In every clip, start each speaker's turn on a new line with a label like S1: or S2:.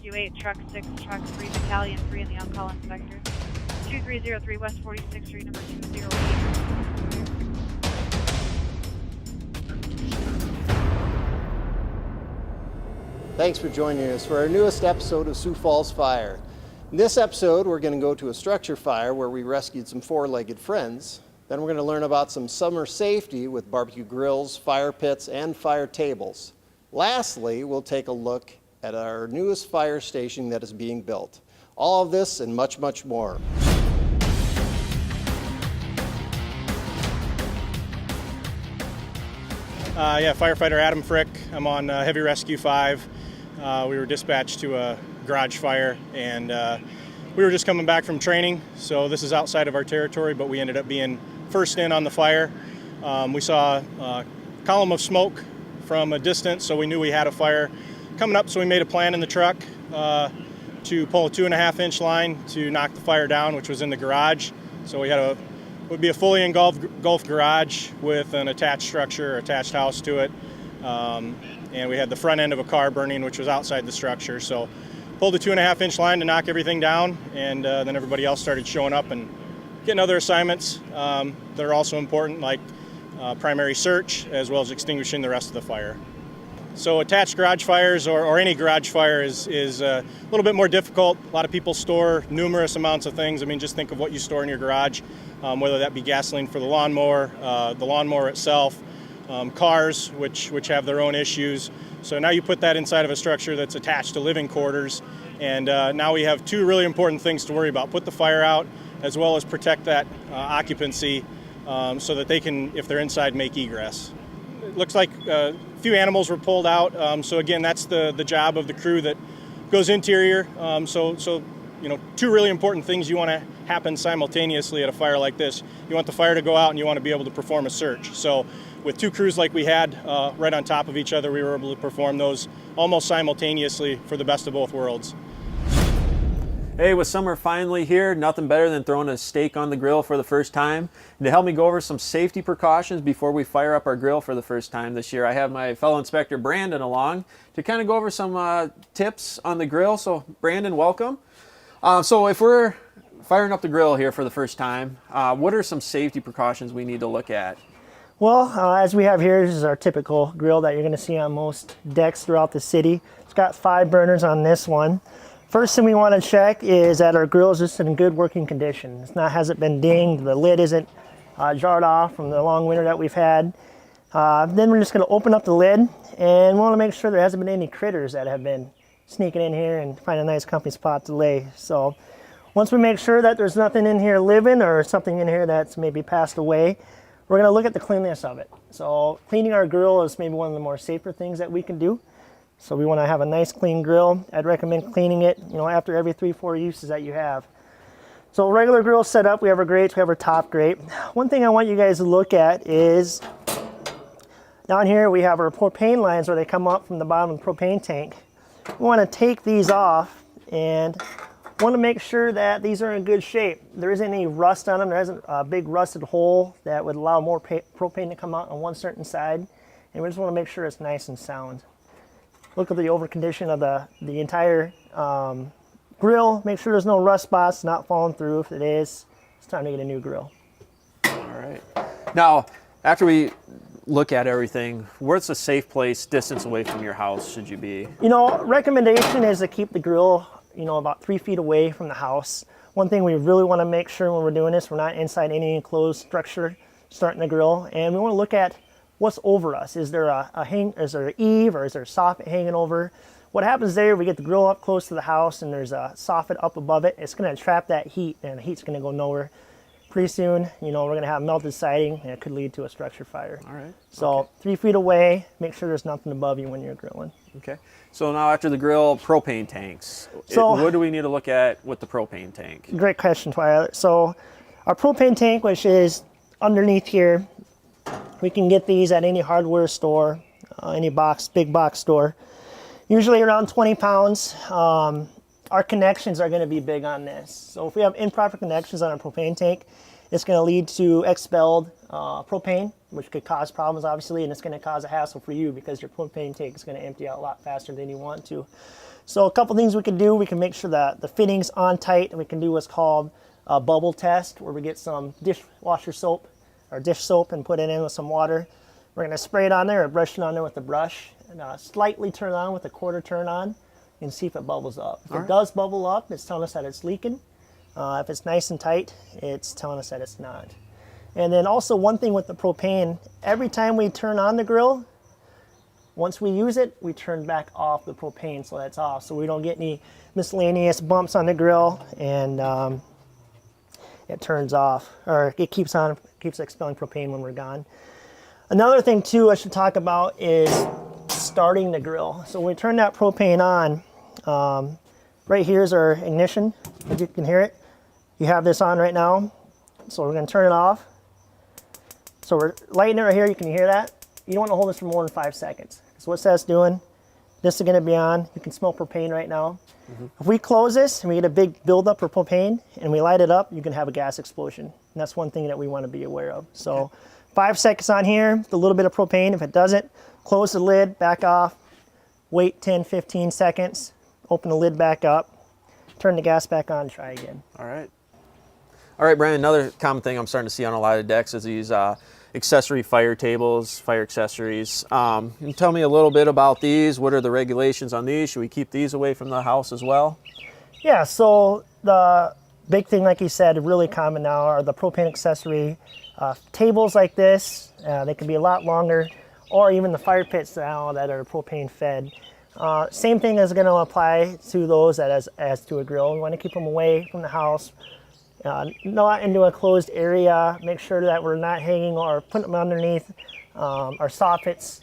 S1: Rescue 8, Truck 6, Truck 3, Battalion 3, and the on-call inspector. 2303 West 46th Street, number 208.
S2: Thanks for joining us for our newest episode of Sioux Falls Fire. In this episode, we're going to go to a structure fire where we rescued some four-legged friends. Then we're going to learn about some summer safety with barbecue grills, fire pits, and fire tables. Lastly, we'll take a look at our newest fire station that is being built. All of this and much, much more.
S3: Firefighter Adam Frick. I'm on Heavy Rescue 5. We were dispatched to a garage fire, and we were just coming back from training, so this is outside of our territory, but we ended up being first in on the fire. We saw a column of smoke from a distance, so we knew we had a fire coming up, so we made a plan in the truck to pull a 2.5-inch line to knock the fire down, which was in the garage. So we had would be a fully engulfed garage with an attached structure, attached house to it. And we had the front end of a car burning, which was outside the structure. So pulled a 2.5-inch line to knock everything down, and then everybody else started showing up and getting other assignments that are also important, like primary search, as well as extinguishing the rest of the fire. So attached garage fires or any garage fire is a little bit more difficult. A lot of people store numerous amounts of things. I mean, just think of what you store in your garage, whether that be gasoline for the lawnmower itself, cars, which have their own issues. So now you put that inside of a structure that's attached to living quarters, and now we have two really important things to worry about. Put the fire out, as well as protect that occupancy so that they can, if they're inside, make egress. It looks like a few animals were pulled out, so again, that's the job of the crew that goes interior. So you know, two really important things you want to happen simultaneously at a fire like this. You want the fire to go out, and you want to be able to perform a search. So with two crews like we had right on top of each other, we were able to perform those almost simultaneously for the best of both worlds.
S4: Hey, with summer finally here, nothing better than throwing a steak on the grill for the first time. And to help me go over some safety precautions before we fire up our grill for the first time this year, I have my fellow inspector Brandon along to kind of go over some tips on the grill. So Brandon, welcome. So if we're firing up the grill here for the first time, what are some safety precautions we need to look at?
S5: Well, as we have here, this is our typical grill that you're going to see on most decks throughout the city. It's got 5 burners on this one. First thing we want to check is that our grill is just in good working condition. Hasn't been dinged, the lid isn't jarred off from the long winter that we've had. Then we're just going to open up the lid, and we want to make sure there hasn't been any critters that have been sneaking in here and find a nice comfy spot to lay. So once we make sure that there's nothing in here living or something in here that's maybe passed away, we're going to look at the cleanliness of it. So cleaning our grill is maybe one of the more safer things that we can do. So we want to have a nice clean grill. I'd recommend cleaning it, after every 3-4 uses that you have. So regular grill setup, we have our grates, we have our top grate. One thing I want you guys to look at is down here we have our propane lines where they come up from the bottom of the propane tank. We want to take these off and want to make sure that these are in good shape. There isn't any rust on them. There isn't a big rusted hole that would allow more propane to come out on one certain side. And we just want to make sure it's nice and sound. Look at the over condition of the entire grill. Make sure there's no rust spots not falling through. If it is, it's time to get a new grill.
S4: All right. Now, after we look at everything, where's a safe place distance away from your house should you be?
S5: Recommendation is to keep the grill, about 3 feet away from the house. One thing we really want to make sure when we're doing this, we're not inside any enclosed structure starting the grill, and we want to look at what's over us. Is there is there an eave or is there a soffit hanging over? What happens there, we get the grill up close to the house and there's a soffit up above it, it's going to trap that heat, and the heat's going to go nowhere. Pretty soon, we're going to have melted siding, and it could lead to a structure fire.
S4: All right.
S5: So
S4: okay.
S5: 3 feet away, make sure there's nothing above you when you're grilling.
S4: Okay. So now after the grill, propane tanks.
S5: So
S4: what do we need to look at with the propane tank?
S5: Great question, Twilight. So our propane tank, which is underneath here, we can get these at any hardware store, any big box store. Usually around 20 pounds. Our connections are going to be big on this. So if we have improper connections on our propane tank, it's going to lead to expelled propane, which could cause problems obviously, and it's going to cause a hassle for you because your propane tank is going to empty out a lot faster than you want to. So a couple things we can do, we can make sure that the fitting's on tight, and we can do what's called a bubble test, where we get some dishwasher soap or dish soap and put it in with some water. We're going to spray it on there or brush it on there with a brush, and slightly turn on with a quarter turn on and see if it bubbles up. If it does bubble up, it's telling us that it's leaking. If it's nice and tight, it's telling us that it's not. And then also one thing with the propane, every time we turn on the grill, once we use it, we turn back off the propane so that's off, so we don't get any miscellaneous bumps on the grill, and it turns off, or it keeps expelling propane when we're gone. Another thing too I should talk about is starting the grill. So when we turn that propane on, right here is our ignition, if you can hear it. You have this on right now, so we're going to turn it off. So we're lighting it right here, you can hear that. You don't want to hold this for more than 5 seconds. So what's that's doing, this is going to be on. You can smell propane right now. If we close this and we get a big buildup of propane and we light it up, you can have a gas explosion. And that's one thing that we want to be aware of. So 5 seconds on here, with a little bit of propane. If it doesn't, close the lid, back off, wait 10, 15 seconds, open the lid back up, turn the gas back on, try again.
S4: All right. All right, Brandon, another common thing I'm starting to see on a lot of decks is these accessory fire tables, fire accessories. Can you tell me a little bit about these? What are the regulations on these? Should we keep these away from the house as well?
S5: Yeah, so the big thing, like you said, really common now are the propane accessory tables like this. They can be a lot longer, or even the fire pits now that are propane fed. Same thing is going to apply to those as to a grill. We want to keep them away from the house. Not into a closed area. Make sure that we're not hanging or putting them underneath our soffits.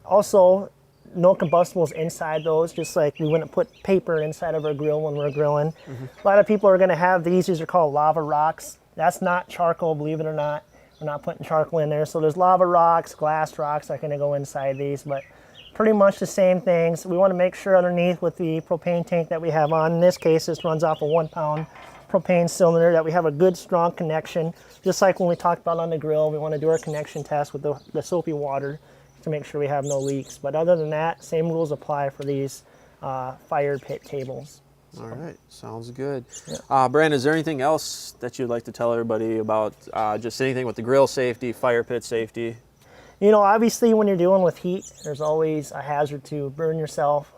S5: Also, no combustibles inside those, just like we wouldn't put paper inside of our grill when we're grilling. A lot of people are going to have these are called lava rocks. That's not charcoal, believe it or not. We're not putting charcoal in there. So there's lava rocks, glass rocks that are going to go inside these, but pretty much the same things. We want to make sure underneath with the propane tank that we have on, in this case, this runs off a 1 pound propane cylinder, that we have a good strong connection. Just like when we talked about on the grill, we want to do our connection test with the soapy water to make sure we have no leaks. But other than that, same rules apply for these fire pit tables. So.
S4: All right, sounds good.
S5: Yeah.
S4: Brandon, is there anything else that you'd like to tell everybody about just anything with the grill safety, fire pit safety?
S5: You know, obviously when you're dealing with heat, there's always a hazard to burn yourself.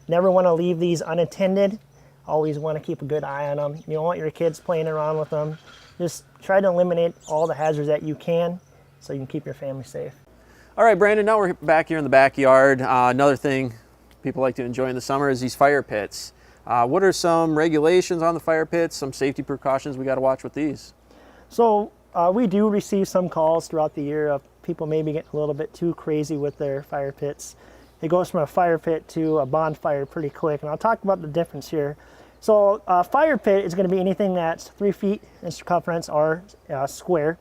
S5: Never want to leave these unattended. Always want to keep a good eye on them. You don't want your kids playing around with them. Just try to eliminate all the hazards that you can so you can keep your family safe.
S4: All right, Brandon, now we're back here in the backyard. Another thing people like to enjoy in the summer is these fire pits. What are some regulations on the fire pits, some safety precautions we got to watch with these?
S5: So we do receive some calls throughout the year of people maybe getting a little bit too crazy with their fire pits. It goes from a fire pit to a bonfire pretty quick, and I'll talk about the difference here. So a fire pit is going to be anything that's 3 feet in circumference or square,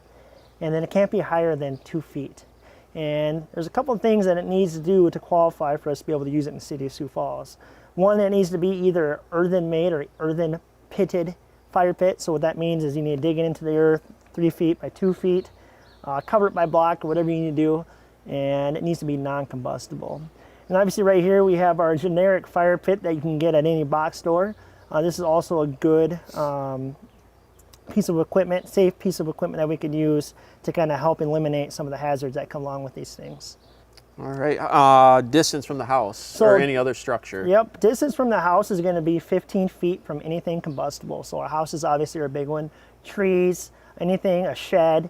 S5: and then it can't be higher than 2 feet. And there's a couple of things that it needs to do to qualify for us to be able to use it in the city of Sioux Falls. One, it needs to be either earthen made or earthen pitted fire pit. So what that means is you need to dig it into the earth 3 feet by 2 feet, cover it by block or whatever you need to do, and it needs to be non-combustible. And obviously right here we have our generic fire pit that you can get at any box store. This is also a good piece of equipment, safe piece of equipment that we could use to kind of help eliminate some of the hazards that come along with these things.
S4: All right, distance from the house or any other structure.
S5: Yep, distance from the house is going to be 15 feet from anything combustible. So our house is obviously our big one. Trees, anything, a shed,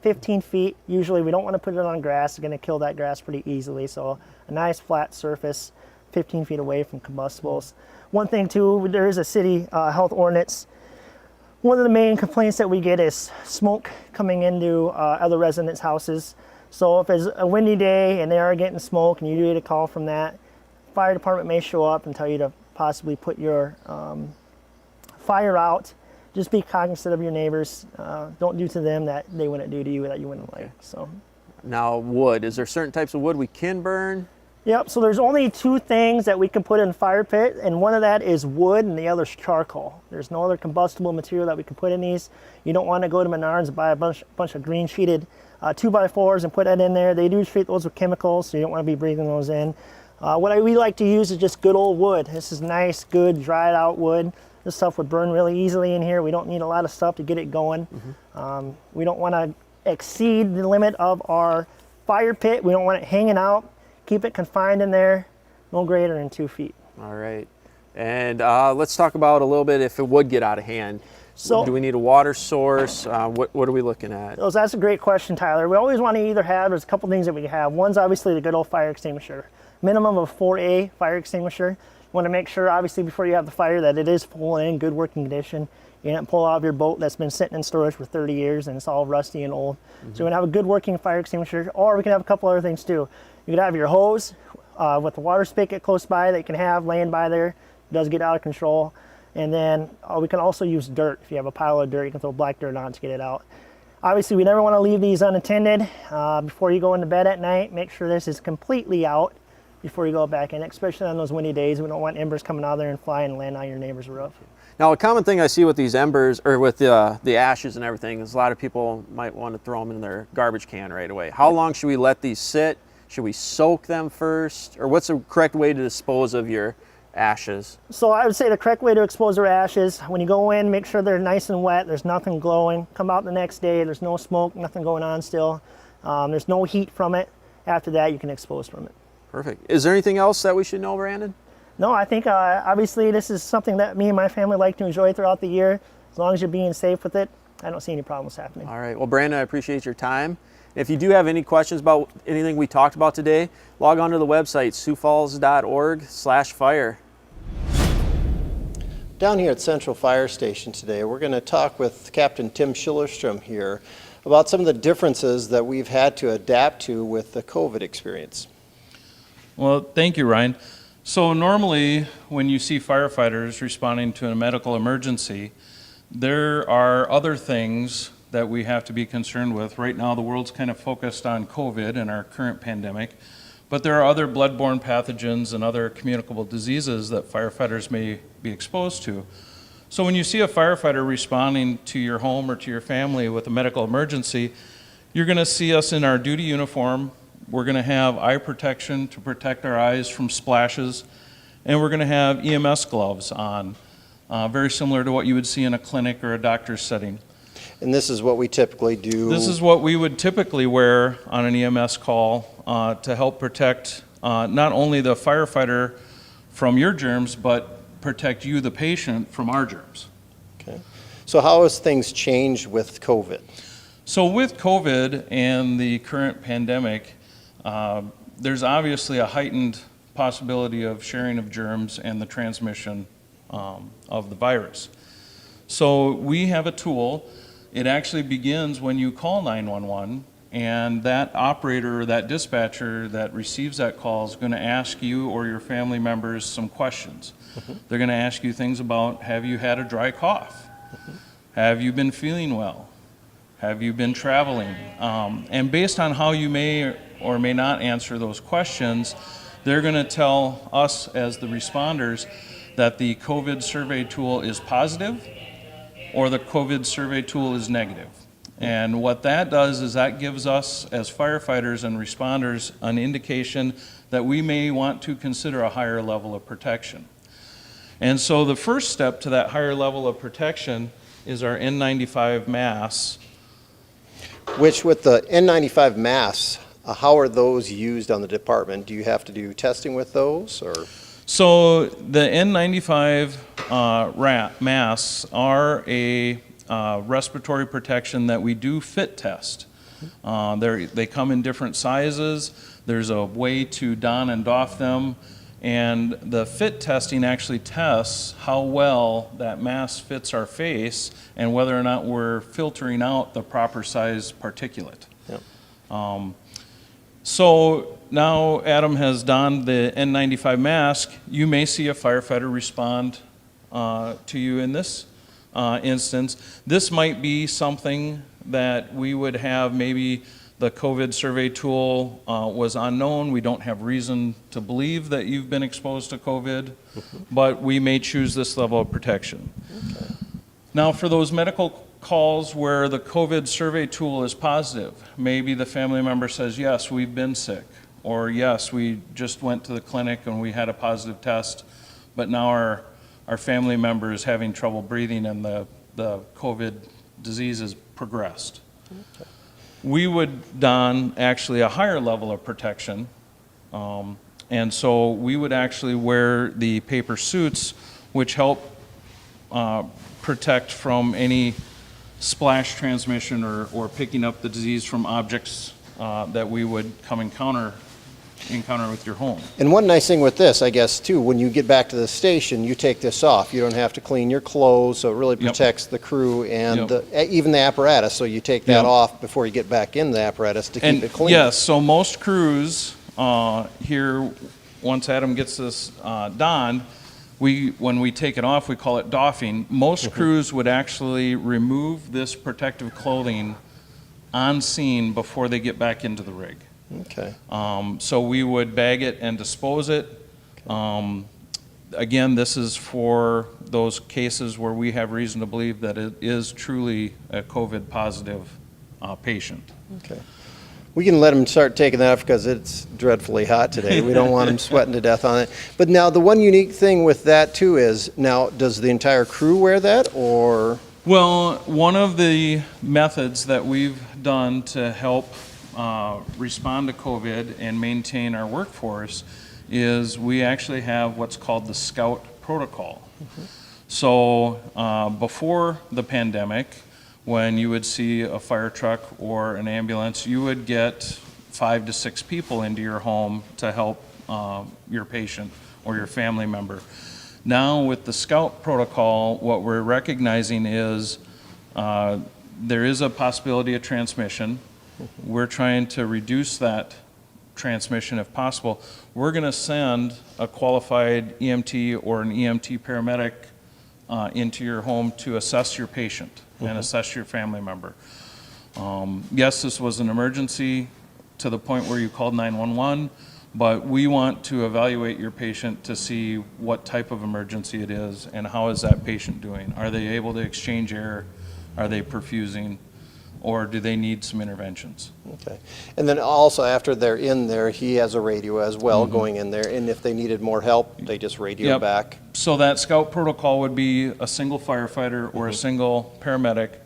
S5: 15 feet. Usually we don't want to put it on grass. It's going to kill that grass pretty easily. So a nice flat surface, 15 feet away from combustibles. One thing too, there is a city health ordinance. One of the main complaints that we get is smoke coming into other residents' houses. So if it's a windy day and they are getting smoke and you do get a call from that, fire department may show up and tell you to possibly put your fire out. Just be cognizant of your neighbors. Don't do to them that they wouldn't do to you that you wouldn't like. So.
S4: Now wood, is there certain types of wood we can burn?
S5: Yep, so there's only two things that we can put in the fire pit, and one of that is wood and the other is charcoal. There's no other combustible material that we can put in these. You don't want to go to Menards and buy a bunch of green sheeted 2x4s and put that in there. They do treat those with chemicals, so you don't want to be breathing those in. We like to use is just good old wood. This is nice, good, dried out wood. This stuff would burn really easily in here. We don't need a lot of stuff to get it going. We don't want to exceed the limit of our fire pit. We don't want it hanging out. Keep it confined in there, no greater than 2 feet.
S4: All right. And let's talk about a little bit if it would get out of hand.
S5: So,
S4: do we need a water source? What are we looking at?
S5: That's a great question, Tyler. We always want to either have, there's a couple things that we can have. One's obviously the good old fire extinguisher. Minimum of 4A fire extinguisher. You want to make sure, obviously, before you have the fire that it is full and in good working condition. You can't pull out of your boat that's been sitting in storage for 30 years and it's all rusty and old. So we're going to have a good working fire extinguisher, or we can have a couple other things too. You could have your hose with the water spigot close by that you can have laying by there. It does get out of control. And then we can also use dirt. If you have a pile of dirt, you can throw black dirt on to get it out. Obviously, we never want to leave these unattended. Before you go into bed at night, make sure this is completely out before you go back in, especially on those windy days. We don't want embers coming out of there and flying and land on your neighbor's roof.
S4: Now, a common thing I see with these embers, or with the ashes and everything, is a lot of people might want to throw them in their garbage can right away. How long should we let these sit? Should we soak them first? Or what's the correct way to dispose of your ashes?
S5: So I would say the correct way to expose your ashes, when you go in, make sure they're nice and wet, there's nothing glowing. Come out the next day, there's no smoke, nothing going on still. There's no heat from it. After that, you can expose from it.
S4: Perfect. Is there anything else that we should know, Brandon?
S5: No, I think obviously this is something that me and my family like to enjoy throughout the year. As long as you're being safe with it, I don't see any problems happening.
S4: All right. Well, Brandon, I appreciate your time. If you do have any questions about anything we talked about today, log on to the website, siouxfalls.org/fire.
S2: Down here at Central Fire Station today, we're going to talk with Captain Tim Schillerstrom here about some of the differences that we've had to adapt to with the COVID experience.
S6: Well, thank you, Ryan. So normally when you see firefighters responding to a medical emergency, there are other things that we have to be concerned with. Right now the world's kind of focused on COVID and our current pandemic, but there are other bloodborne pathogens and other communicable diseases that firefighters may be exposed to. So when you see a firefighter responding to your home or to your family with a medical emergency, you're going to see us in our duty uniform. We're going to have eye protection to protect our eyes from splashes, and we're going to have EMS gloves on, very similar to what you would see in a clinic or a doctor's setting.
S2: And this is what we typically do.
S6: This is what we would typically wear on an EMS call to help protect not only the firefighter from your germs, but protect you, the patient, from our germs.
S2: Okay. So how has things changed with COVID?
S6: So with COVID and the current pandemic, there's obviously a heightened possibility of sharing of germs and the transmission of the virus. So we have a tool. It actually begins when you call 911, and that operator or that dispatcher that receives that call is going to ask you or your family members some questions. They're going to ask you things about, have you had a dry cough? Have you been feeling well? Have you been traveling? And based on how you may or may not answer those questions, they're going to tell us as the responders that the COVID survey tool is positive or the COVID survey tool is negative. And what that does is that gives us as firefighters and responders an indication that we may want to consider a higher level of protection. And so the first step to that higher level of protection is our N95 masks.
S2: Which with the N95 masks, how are those used on the department? Do you have to do testing with those, or?
S6: So the N95 masks are a respiratory protection that we do fit test. They come in different sizes. There's a way to don and doff them, and the fit testing actually tests how well that mask fits our face and whether or not we're filtering out the proper size particulate.
S2: Yep.
S6: So now Adam has donned the N95 mask. You may see a firefighter respond to you in this instance. This might be something that we would have maybe The COVID survey tool was unknown. We don't have reason to believe that you've been exposed to COVID, but we may choose this level of protection.
S2: Okay.
S6: Now, for those medical calls where the COVID survey tool is positive, maybe the family member says, yes, we've been sick, or yes, we just went to the clinic and we had a positive test, but now our family member is having trouble breathing and the COVID disease has progressed.
S2: Okay.
S6: We would don actually a higher level of protection, and so we would actually wear the paper suits, which help protect from any splash transmission or picking up the disease from objects that we would come encounter with your home.
S2: And one nice thing with this, I guess, too, when you get back to the station, you take this off. You don't have to clean your clothes, so it really protects the crew and even the apparatus. So you take that off before you get back in the apparatus to keep it clean.
S6: Yes, so most crews here, once Adam gets this donned, when we take it off, we call it doffing. Most crews would actually remove this protective clothing on scene before they get back into the rig.
S2: Okay.
S6: So we would bag it and dispose it. Again, this is for those cases where we have reason to believe that it is truly a COVID positive patient.
S2: Okay. We can let them start taking that off because it's dreadfully hot today. We don't want them sweating to death on it. But now the one unique thing with that too is, now does the entire crew wear that, or?
S6: Well, one of the methods that we've done to help respond to COVID and maintain our workforce is we actually have what's called the Scout protocol. So before the pandemic, when you would see a fire truck or an ambulance, you would get 5 to 6 people into your home to help your patient or your family member. Now with the Scout protocol, what we're recognizing is there is a possibility of transmission. We're trying to reduce that transmission if possible. We're going to send a qualified EMT or an EMT paramedic into your home to assess your patient and assess your family member. Yes, this was an emergency to the point where you called 911, but we want to evaluate your patient to see what type of emergency it is and how is that patient doing. Are they able to exchange air? Are they perfusing? Or do they need some interventions?
S2: Okay. And then also after they're in there, he has a radio as well going in there, and if they needed more help, they just radio back.
S6: So that Scout protocol would be a single firefighter or a single paramedic.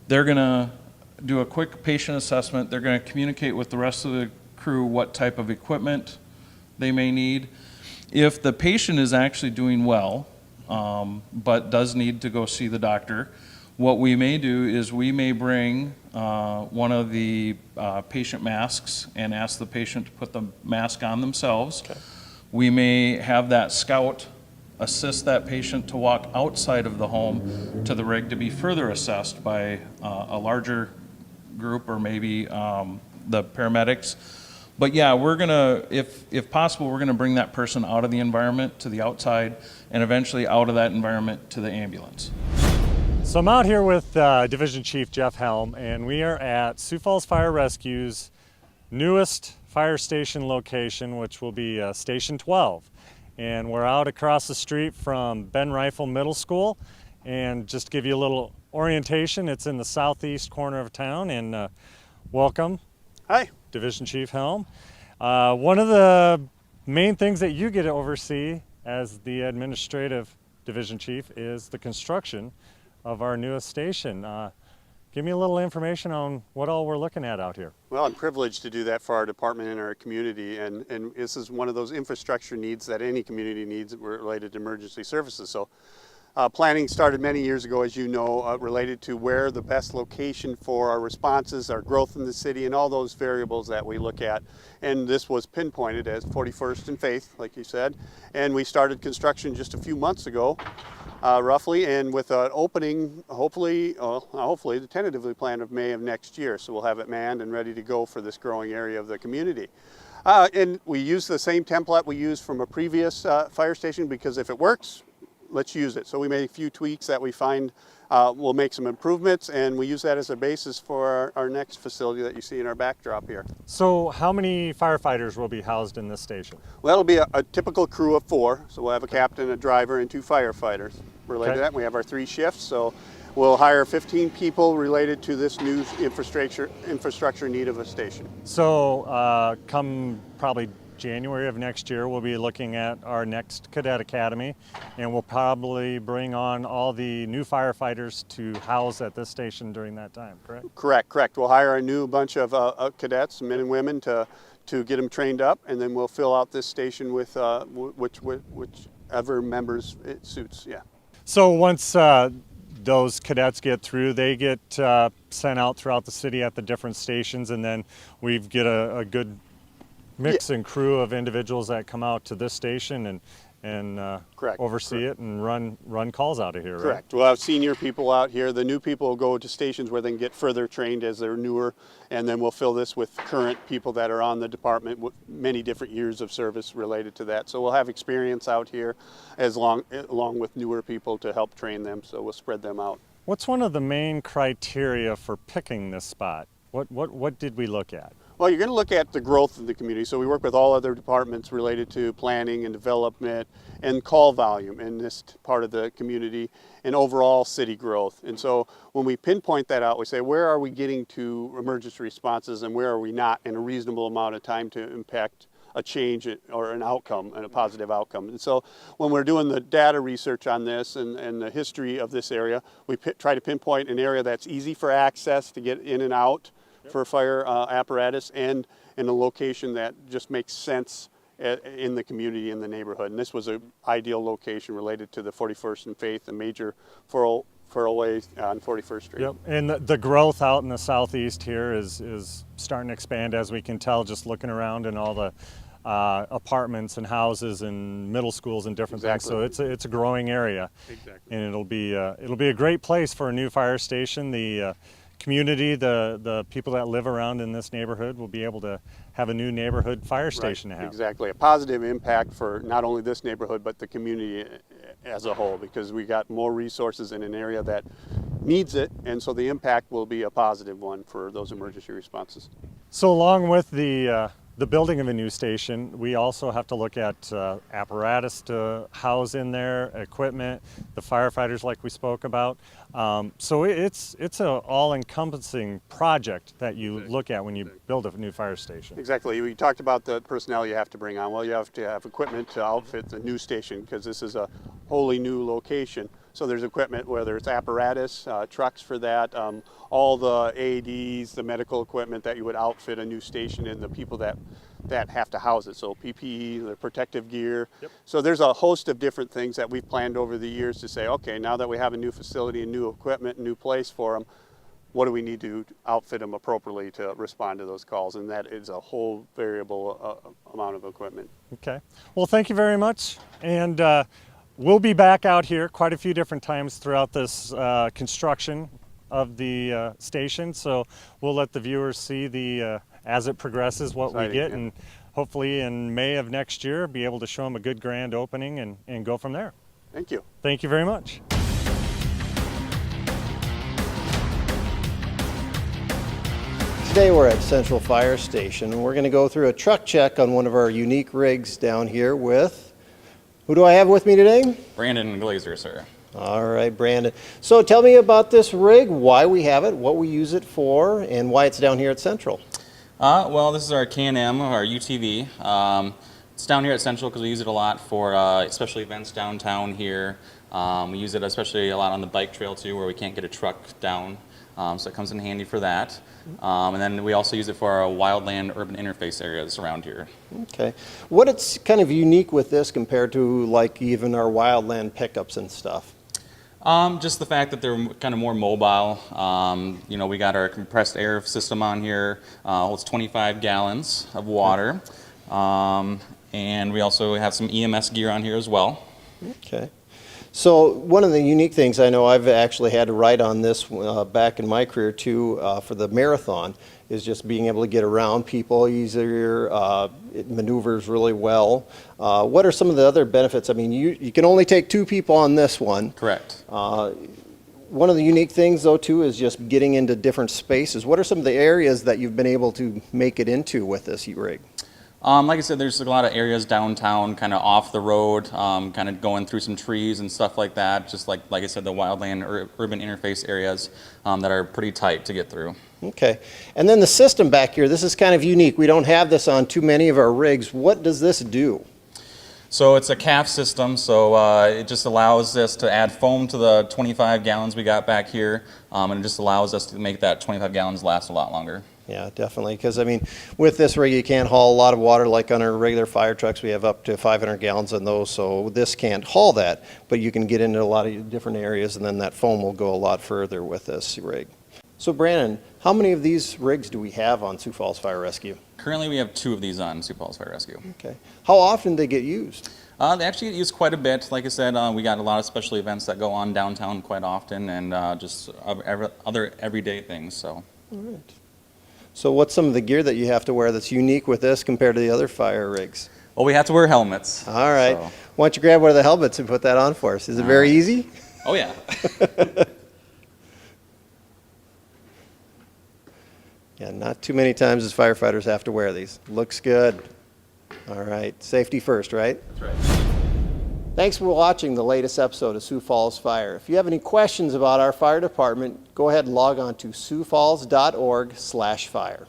S6: They're going to do a quick patient assessment. They're going to communicate with the rest of the crew what type of equipment they may need. If the patient is actually doing well, but does need to go see the doctor, what we may do is we may bring one of the patient masks and ask the patient to put the mask on themselves.
S2: Okay.
S6: We may have that Scout assist that patient to walk outside of the home to the rig to be further assessed by a larger group or maybe the paramedics. But yeah, we're gonna, if possible, we're gonna bring that person out of the environment to the outside and eventually out of that environment to the ambulance.
S7: So I'm out here with Division Chief Jeff Helm, and we are at Sioux Falls Fire Rescue's newest fire station location, which will be Station 12. And we're out across the street from Ben Rifle Middle School. And just to give you a little orientation, it's in the southeast corner of town. And welcome. Hi. Division Chief Helm. One of the main things that you get to oversee as the administrative division chief is the construction of our newest station. Give me a little information on what all we're looking at out here.
S8: Well, I'm privileged to do that for our department and our community, and this is one of those infrastructure needs that any community needs related to emergency services. So planning started many years ago, as you know, related to where the best location for our responses, our growth in the city, and all those variables that we look at. And this was pinpointed as 41st and Faith, like you said. And we started construction just a few months ago, roughly, and with an opening, hopefully the tentatively planned of May of next year. So we'll have it manned and ready to go for this growing area of the community. And we use the same template we used from a previous fire station, because if it works, let's use it. So we made a few tweaks that we find we'll make some improvements, and we use that as a basis for our next facility that you see in our backdrop here.
S7: So how many firefighters will be housed in this station?
S8: Well, it'll be a typical crew of 4, so we'll have a captain, a driver, and 2 firefighters related to that. We have our 3 shifts, so we'll hire 15 people related to this new infrastructure need of a station.
S7: So come probably January of next year, we'll be looking at our next cadet academy, and we'll probably bring on all the new firefighters to house at this station during that time, correct?
S8: Correct. We'll hire a new bunch of cadets, men and women, to get them trained up, and then we'll fill out this station with whichever members it suits, yeah.
S7: So once those cadets get through, they get sent out throughout the city at the different stations, and then we get a good mix and crew of individuals that come out to this station and oversee it and run calls out of here,
S8: Correct.
S7: right?
S8: We'll have senior people out here. The new people will go to stations where they can get further trained as they're newer, and then we'll fill this with current people that are on the department with many different years of service related to that. So we'll have experience out here along with newer people to help train them, so we'll spread them out.
S7: What's one of the main criteria for picking this spot? What did we look at?
S8: Well, you're going to look at the growth of the community. So we work with all other departments related to planning and development and call volume in this part of the community and overall city growth. And so when we pinpoint that out, we say, where are we getting to emergency responses and where are we not in a reasonable amount of time to impact a change or an outcome and a positive outcome. And so when we're doing the data research on this and the history of this area, we try to pinpoint an area that's easy for access to get in and out for fire apparatus, and in a location that just makes sense in the community, in the neighborhood. And this was an ideal location related to the 41st and Faith, a major furrowway on 41st Street.
S7: Yep, and the growth out in the southeast here is starting to expand, as we can tell just looking around in all the apartments and houses and middle schools and different things. So it's a growing area.
S8: Exactly.
S7: And it'll be a great place for a new fire station. The community, the people that live around in this neighborhood will be able to have a new neighborhood fire station to have.
S8: Exactly, a positive impact for not only this neighborhood but the community as a whole, because we got more resources in an area that needs it, and so the impact will be a positive one for those emergency responses.
S7: So along with the building of a new station, we also have to look at apparatus to house in there, equipment, the firefighters like we spoke about. So it's an all-encompassing project that you look at when you build a new fire station.
S8: Exactly. We talked about the personnel you have to bring on. Well, you have to have equipment to outfit the new station because this is a wholly new location. So there's equipment, whether it's apparatus, trucks for that, all the AEDs, the medical equipment that you would outfit a new station, and the people that have to house it. So PPE, the protective gear. Yep. So there's a host of different things that we've planned over the years to say, okay, now that we have a new facility and new equipment, and new place for them, what do we need to outfit them appropriately to respond to those calls? And that is a whole variable amount of equipment.
S7: Okay. Well, thank you very much. And we'll be back out here quite a few different times throughout this construction of the station. So we'll let the viewers see as it progresses what we get, and hopefully in May of next year be able to show them a good grand opening and go from there.
S8: Thank you.
S7: Thank you very much.
S2: Today we're at Central Fire Station, and we're going to go through a truck check on one of our unique rigs down here with, who do I have with me today?
S9: Brandon Glazer, sir.
S2: All right, Brandon. So tell me about this rig, why we have it, what we use it for, and why it's down here at Central.
S9: Well, this is our Can-Am, our UTV. It's down here at Central because we use it a lot for special events downtown here. We use it especially a lot on the bike trail too, where we can't get a truck down. So it comes in handy for that. And then we also use it for our wildland urban interface areas around here.
S2: Okay. What's kind of unique with this compared to like even our wildland pickups and stuff?
S9: Just the fact that they're kind of more mobile. You know, we got our compressed air system on here. Holds 25 gallons of water. And we also have some EMS gear on here as well.
S2: Okay. So one of the unique things, I know I've actually had to ride on this back in my career too for the marathon, is just being able to get around people easier. It maneuvers really well. What are some of the other benefits? I mean, you can only take 2 people on this one.
S9: Correct.
S2: one of the unique things though too is just getting into different spaces. What are some of the areas that you've been able to make it into with this rig?
S9: Like I said, there's a lot of areas downtown, kind of off the road, kind of going through some trees and stuff like that. Just like I said, the wildland urban interface areas that are pretty tight to get through.
S2: Okay. And then the system back here, this is kind of unique. We don't have this on too many of our rigs. What does this do?
S9: So it's a calf system, so it just allows us to add foam to the 25 gallons we got back here, and it just allows us to make that 25 gallons last a lot longer.
S2: Yeah, definitely. Because, I mean, with this rig, you can't haul a lot of water like on our regular fire trucks. We have up to 500 gallons on those, so this can't haul that. But you can get into a lot of different areas, and then that foam will go a lot further with this rig. So, Brandon, how many of these rigs do we have on Sioux Falls Fire Rescue?
S9: Currently, we have 2 of these on Sioux Falls Fire Rescue.
S2: Okay. How often do they get used?
S9: They actually get used quite a bit. Like I said, we got a lot of special events that go on downtown quite often, and just other everyday things. So.
S2: All right. So what's some of the gear that you have to wear that's unique with this compared to the other fire rigs?
S9: Well, we have to wear helmets.
S2: All right.
S9: So.
S2: Why don't you grab one of the helmets and put that on for us? Is it very easy?
S9: Oh, yeah.
S2: Yeah, not too many times as firefighters have to wear these. Looks good. All right. Safety first, right?
S9: That's right.
S2: Thanks for watching the latest episode of Sioux Falls Fire. If you have any questions about our fire department, go ahead and log on to siouxfalls.org/fire.